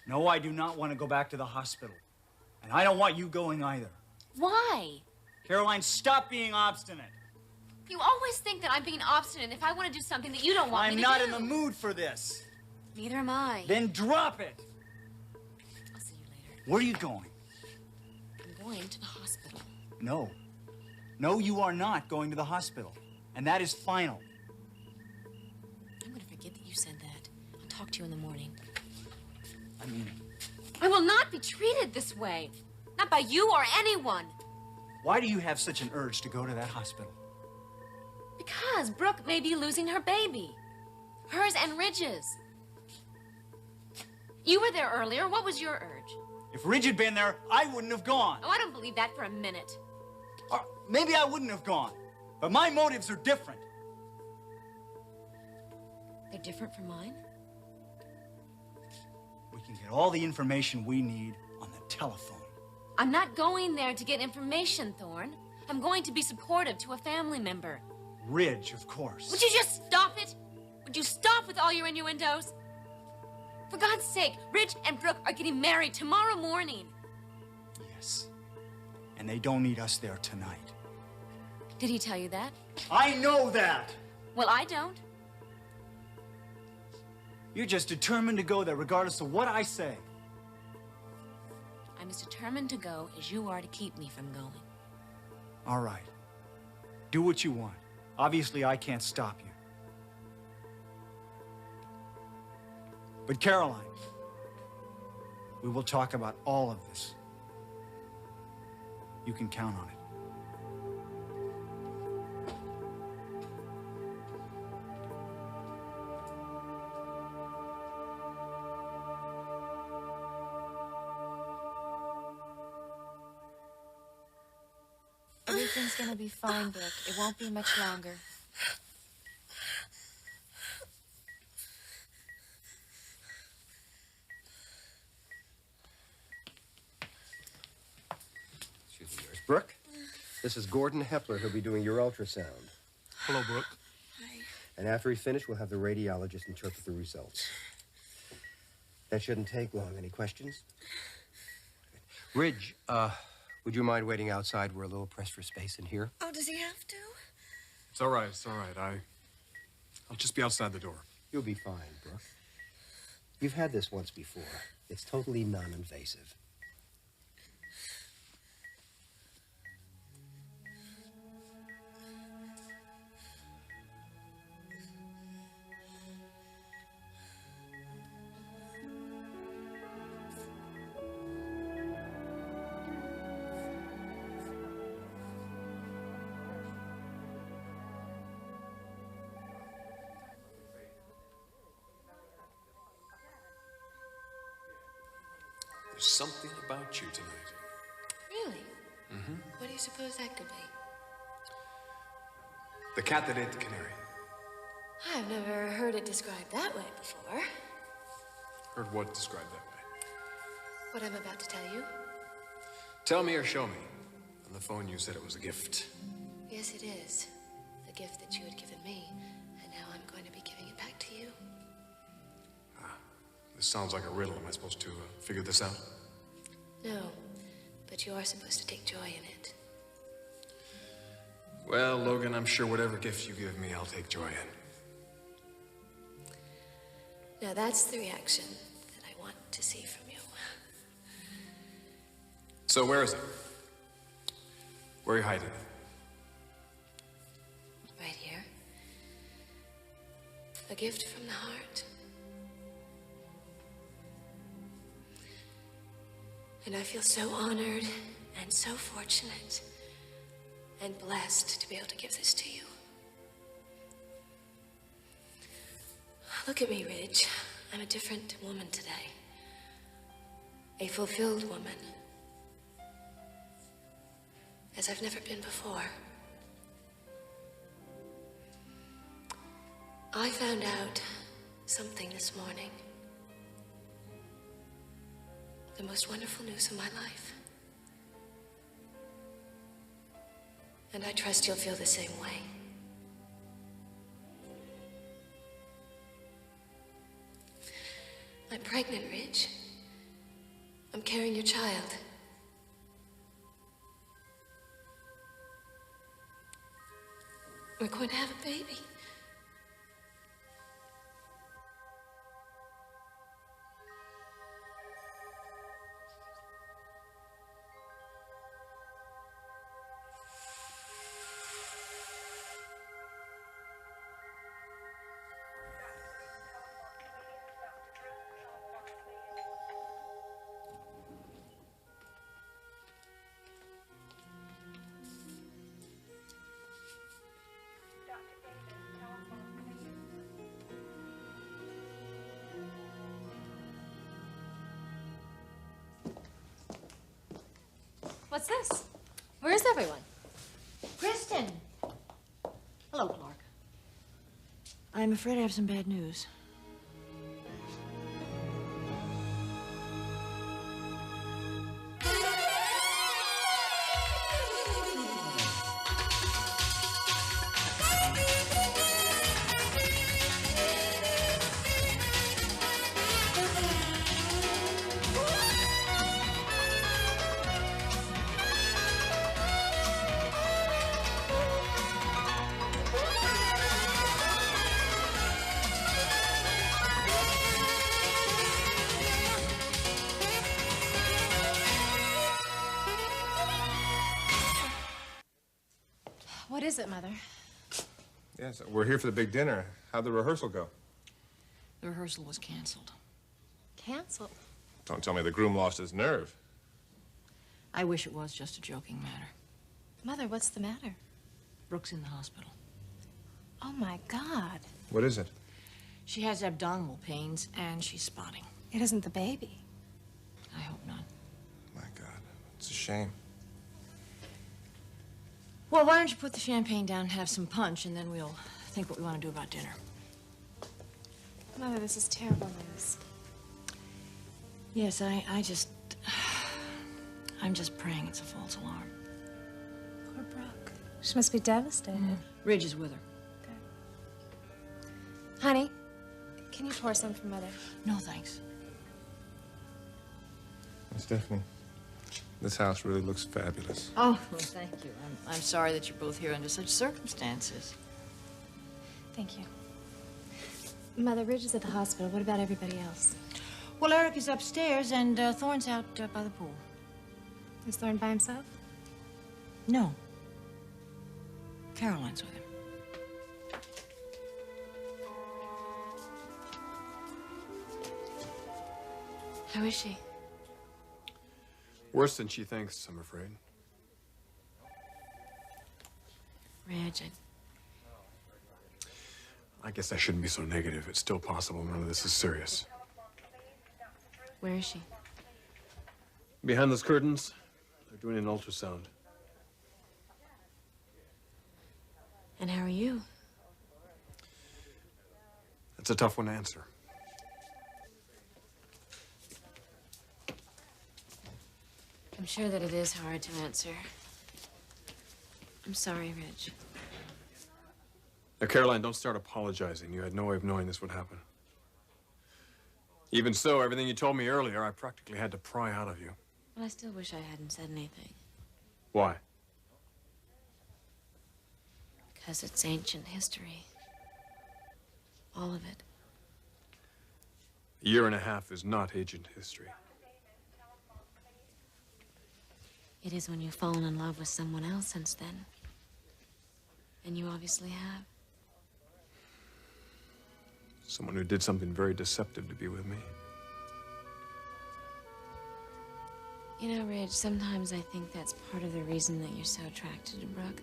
No, I do not want to go back to the hospital. And I don't want you going either. Why? Caroline, stop being obstinate. You always think that I'm being obstinate if I want to do something that you don't want me to do. I'm not in the mood for this. Neither am I. Then drop it. I'll see you later. Where are you going? I'm going to the hospital. No. No, you are not going to the hospital. And that is final. I'm going to forget that you said that. I'll talk to you in the morning. I mean it. I will not be treated this way. Not by you or anyone. Why do you have such an urge to go to that hospital? Because Brooke may be losing her baby. Hers and Ridge's. You were there earlier. What was your urge? If Ridge had been there, I wouldn't have gone. Oh, I don't believe that for a minute. Or maybe I wouldn't have gone. But my motives are different. They're different from mine? We can get all the information we need on the telephone. I'm not going there to get information, Thorne. I'm going to be supportive to a family member. Ridge, of course. Would you just stop it? Would you stop with all your innuendos? For God's sake, Ridge and Brooke are getting married tomorrow morning. Yes. And they don't need us there tonight. Did he tell you that? I know that! Well, I don't. You're just determined to go there regardless of what I say. I'm as determined to go as you are to keep me from going. All right. Do what you want. Obviously, I can't stop you. But Caroline, we will talk about all of this. You can count on it. Everything's gonna be fine, Brooke. It won't be much longer. Excuse me, yours. Brooke, this is Gordon Hepler. He'll be doing your ultrasound. Hello, Brooke. Hi. And after he's finished, we'll have the radiologist interpret the results. That shouldn't take long. Any questions? Ridge, would you mind waiting outside? We're a little pressed for space in here. Oh, does he have to? It's all right. It's all right. I'll just be outside the door. You'll be fine, Brooke. You've had this once before. It's totally non-invasive. There's something about you tonight. Really? Mm-hmm. What do you suppose that could be? The cat that ate the canary. I've never heard it described that way before. Heard what described that way? What I'm about to tell you? Tell me or show me. On the phone you said it was a gift. Yes, it is. The gift that you had given me, and now I'm going to be giving it back to you. This sounds like a riddle. Am I supposed to figure this out? No, but you are supposed to take joy in it. Well, Logan, I'm sure whatever gift you give me, I'll take joy in. Now that's the reaction that I want to see from you. So where is it? Where are you hiding it? Right here. A gift from the heart. And I feel so honored and so fortunate and blessed to be able to give this to you. Look at me, Ridge. I'm a different woman today. A fulfilled woman. As I've never been before. I found out something this morning. The most wonderful news of my life. And I trust you'll feel the same way. I'm pregnant, Ridge. I'm carrying your child. We're going to have a baby. What's this? Where is everyone? Kristen! Hello, Clark. I'm afraid I have some bad news. What is it, Mother? Yes, we're here for the big dinner. How'd the rehearsal go? The rehearsal was canceled. Canceled? Don't tell me the groom lost his nerve. I wish it was just a joking matter. Mother, what's the matter? Brooke's in the hospital. Oh, my God. What is it? She has abdominal pains, and she's spotting. It isn't the baby. I hope not. My God, it's a shame. Well, why don't you put the champagne down and have some punch, and then we'll think what we want to do about dinner. Mother, this is terrible news. Yes, I'm just praying it's a false alarm. Poor Brooke. She must be devastated. Ridge is with her. Okay. Honey, can you pour some for Mother? No, thanks. Stephanie, this house really looks fabulous. Oh, well, thank you. I'm sorry that you're both here under such circumstances. Thank you. Mother, Ridge is at the hospital. What about everybody else? Well, Eric is upstairs, and Thorne's out by the pool. Is Thorne by himself? No. Caroline's with him. How is she? Worse than she thinks, I'm afraid. Ridge, I guess I shouldn't be so negative. It's still possible none of this is serious. where is she? Behind those curtains, they're doing an ultrasound. And how are you? That's a tough one to answer. I'm sure that it is hard to answer. I'm sorry, Ridge. Now, Caroline, don't start apologizing. You had no way of knowing this would happen. Even so, everything you told me earlier, I practically had to pry out of you. Well, I still wish I hadn't said anything. Why? Because it's ancient history. All of it. A year and a half is not ancient history. It is when you've fallen in love with someone else since then. And you obviously have. Someone who did something very deceptive to be with me. You know, Ridge, sometimes I think that's part of the reason that you're so attracted to Brooke.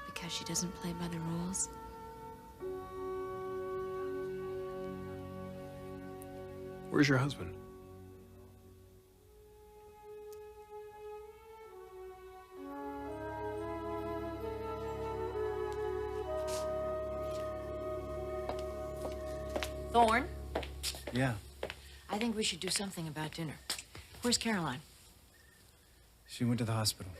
Because she doesn't play by the rules. Where's your husband? Thorne, Yeah. I think we should do something about dinner. Where's Caroline? She went to the hospital.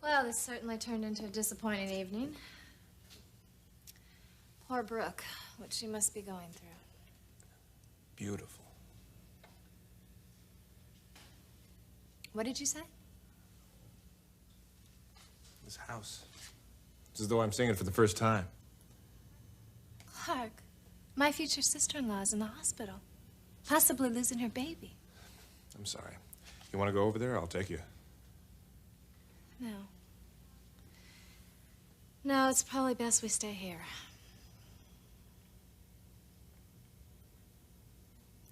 Well, this certainly turned into a disappointing evening. Poor Brooke, what she must be going through. Beautiful. What did you say? This house. It's as though I'm seeing it for the first time. Clark, my future sister-in-law is in the hospital, possibly losing her baby. I'm sorry. You want to go over there? I'll take you. No. No, it's probably best we stay here.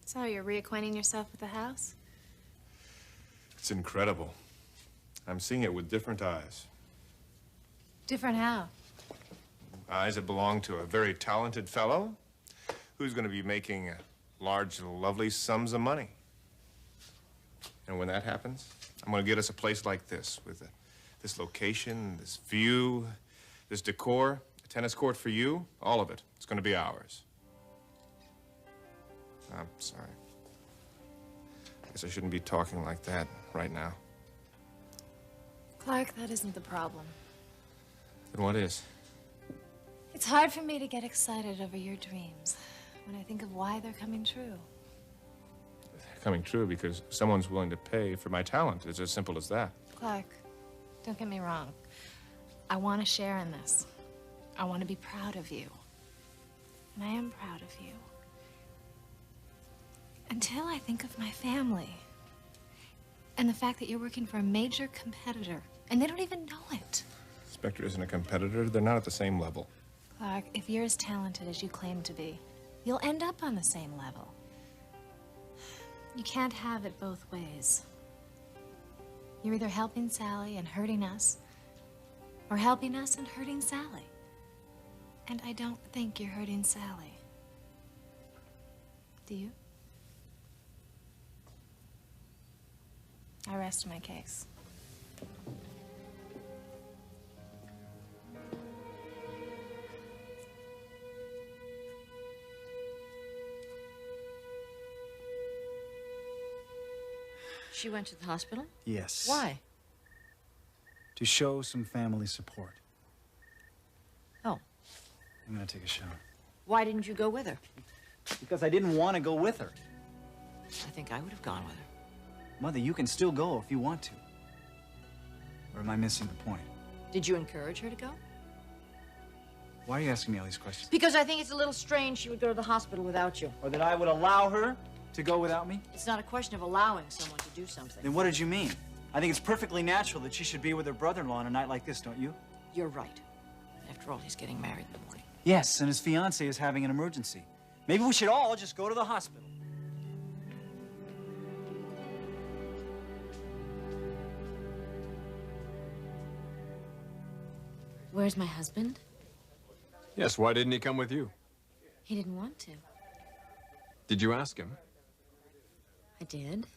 So, you're reacquainting yourself with the house? It's incredible. I'm seeing it with different eyes. Different how? Eyes that belong to a very talented fellow who's going to be making large, lovely sums of money. And when that happens, I'm going to get us a place like this with this location, this view, this decor, a tennis court for you, all of it. It's going to be ours. I'm sorry. I guess I shouldn't be talking like that right now. Clark, that isn't the problem. Then what is? It's hard for me to get excited over your dreams when I think of why they're coming true. Coming true because someone's willing to pay for my talent. It's as simple as that. Clark, don't get me wrong. I want to share in this. I want to be proud of you. And I am proud of you. Until I think of my family. And the fact that you're working for a major competitor. And they don't even know it. Spectre isn't a competitor. They're not at the same level. Clark, if you're as talented as you claim to be, you'll end up on the same level. You can't have it both ways. You're either helping Sally and hurting us, or helping us and hurting Sally. And I don't think you're hurting Sally. Do you? I rest my case. She went to the hospital? Yes. Why? To show some family support. Oh. I'm gonna take a shower. Why didn't you go with her? Because I didn't want to go with her. I think I would have gone with her. Mother, you can still go if you want to. Or am I missing the point? Did you encourage her to go? Why are you asking me all these questions? Because I think it's a little strange she would go to the hospital without you. Or that I would allow her to go without me? It's not a question of allowing someone to do something. Then what did you mean? I think it's perfectly natural that she should be with her brother-in-law on a night like this, don't you? You're right. After all, he's getting married in the morning. Yes, and his fiancée is having an emergency. Maybe we should all just go to the hospital. Where's my husband? Yes, why didn't he come with you? He didn't want to. Did you ask him? I did.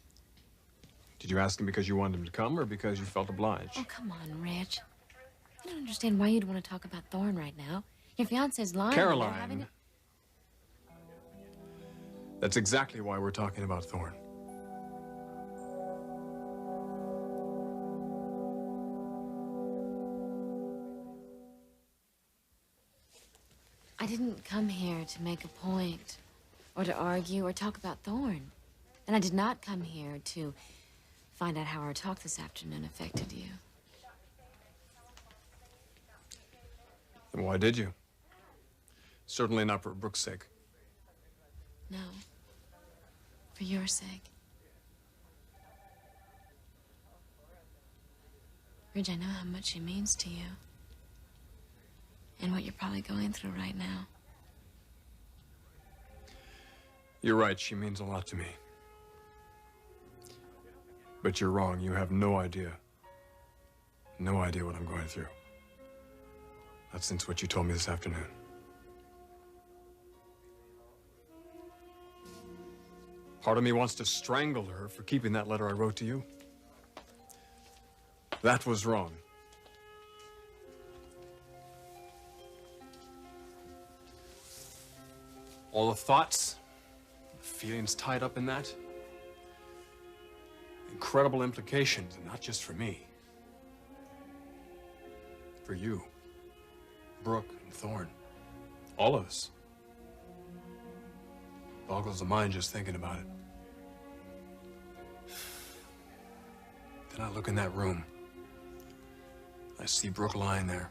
Did you ask him because you wanted him to come or because you felt obliged? Oh, come on, Rich. I don't understand why you'd want to talk about Thorne right now. Your fiancé's lying. Caroline. They're having a... That's exactly why we're talking about Thorne. I didn't come here to make a point, or to argue, or talk about Thorne. And I did not come here to find out how our talk this afternoon affected you. Then why did you? Certainly not for Brooke's sake. No. For your sake. Ridge, I know how much she means to you. And what you're probably going through right now. You're right, she means a lot to me. But you're wrong, you have no idea. No idea what I'm going through. Not since what you told me this afternoon. Part of me wants to strangle her for keeping that letter I wrote to you. That was wrong. All the thoughts, the feelings tied up in that. Incredible implications, and not just for me. For you, Brooke, and Thorne. All of us. Boggles the mind just thinking about it. Then I look in that room. I see Brooke lying there.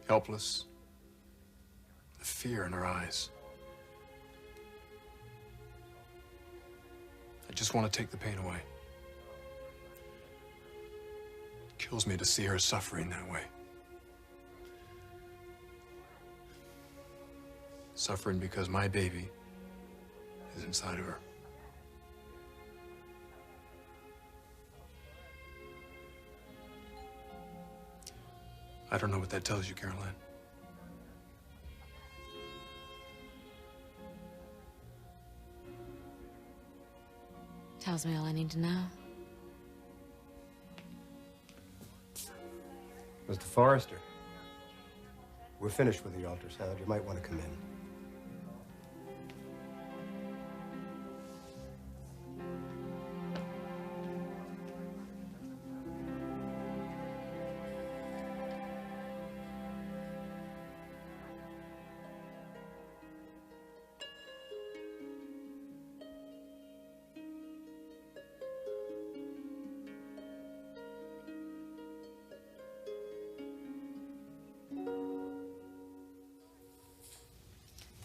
Helpless. The fear in her eyes. I just want to take the pain away. It kills me to see her suffering that way. Suffering because my baby is inside of her. I don't know what that tells you, Caroline. Tells me all I need to know. Mr. Forrester, we're finished with the ultrasound. You might want to come in.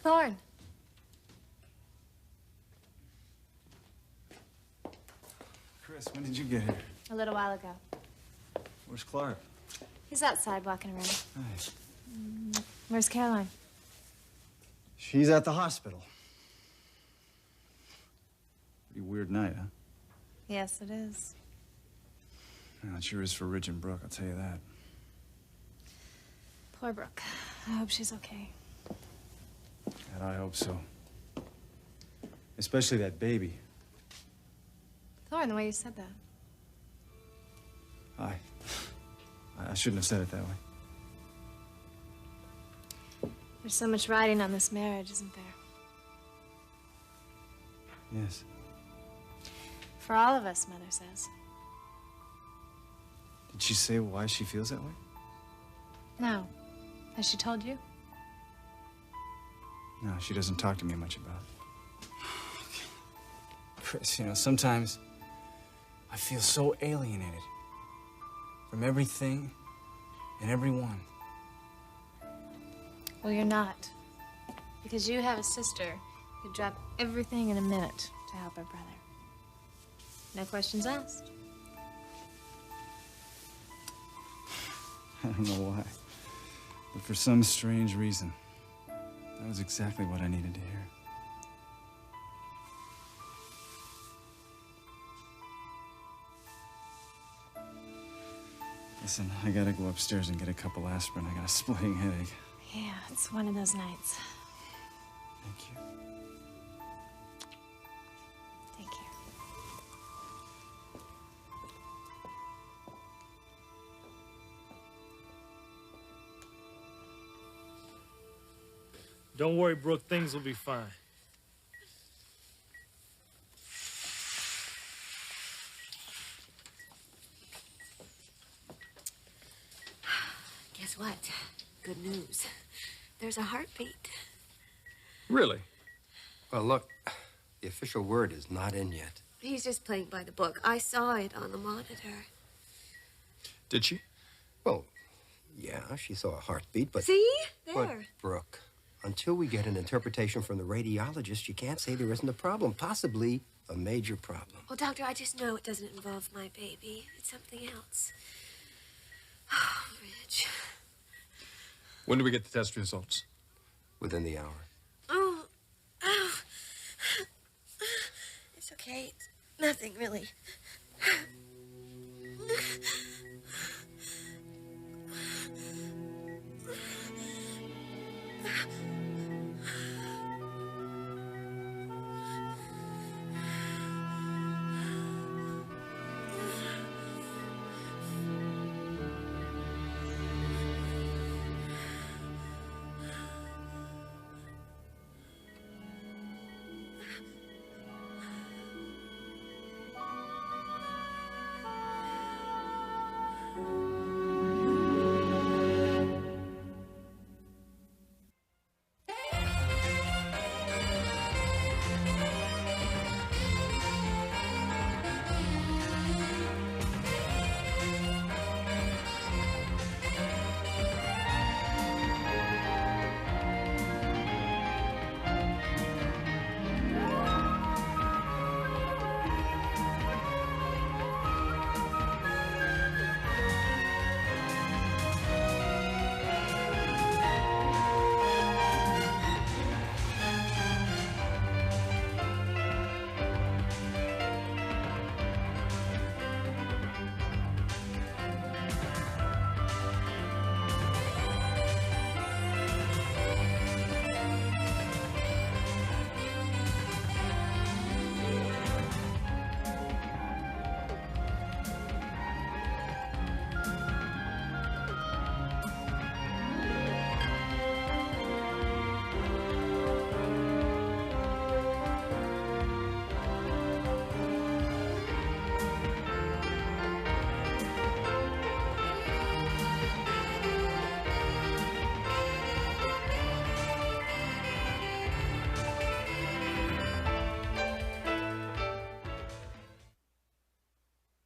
Thorne. Chris, when did you get here? A little while ago. Where's Clark? He's outside walking around. Nice. Where's Caroline? She's at the hospital. Pretty weird night, huh? Yes, it is. Yeah, it sure is for Rich and Brooke, I'll tell you that. Poor Brooke. I hope she's okay. And I hope so. Especially that baby. Thorne, the way you said that. I shouldn't have said it that way. There's so much riding on this marriage, isn't there? Yes. For all of us, Mother says. Did she say why she feels that way? No. Has she told you? No, she doesn't talk to me much about it. Chris, you know, sometimes I feel so alienated from everything and everyone. Well, you're not. Because you have a sister who'd drop everything in a minute to help her brother. No questions asked. I don't know why, but for some strange reason, that was exactly what I needed to hear. Listen, I gotta go upstairs and get a couple aspirin. I got a splitting headache. Yeah, it's one of those nights. Thank you. Take care. Don't worry, Brooke. Things will be fine. Guess what? Good news. There's a heartbeat. Really? Well, look, the official word is not in yet. He's just playing by the book. I saw it on the monitor. Did she? Well, yeah, she saw a heartbeat, but... See? But, There. Brooke, until we get an interpretation from the radiologist, you can't say there isn't a problem, possibly a major problem. Well, Doctor, I just know it doesn't involve my baby. It's something else. Oh, Rich. When do we get the test results? Within the hour. Oh. It's okay. It's nothing, really.